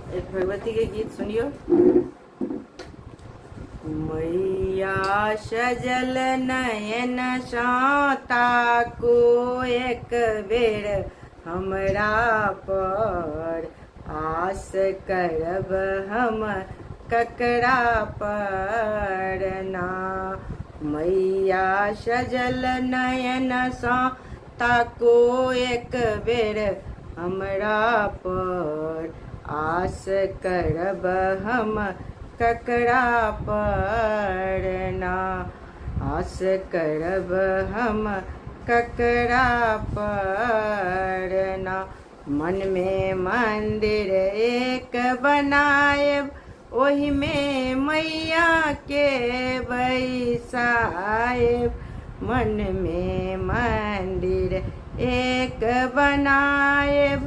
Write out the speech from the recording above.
एक भगवती के गीत सुनियो। मैया सजल नयन साता को एक बेर हमरा पर, आस करब हम ककरा पर ना। मैया सजल नयन साता को एक बेर हमरा पर, आस करब हम ककरा पर ना। आस करब हम ककरा पर ना। मन में मंदिर एक बनाएब, ओहि में मैया के बैसाएब। मन में मंदिर एक बनाएब,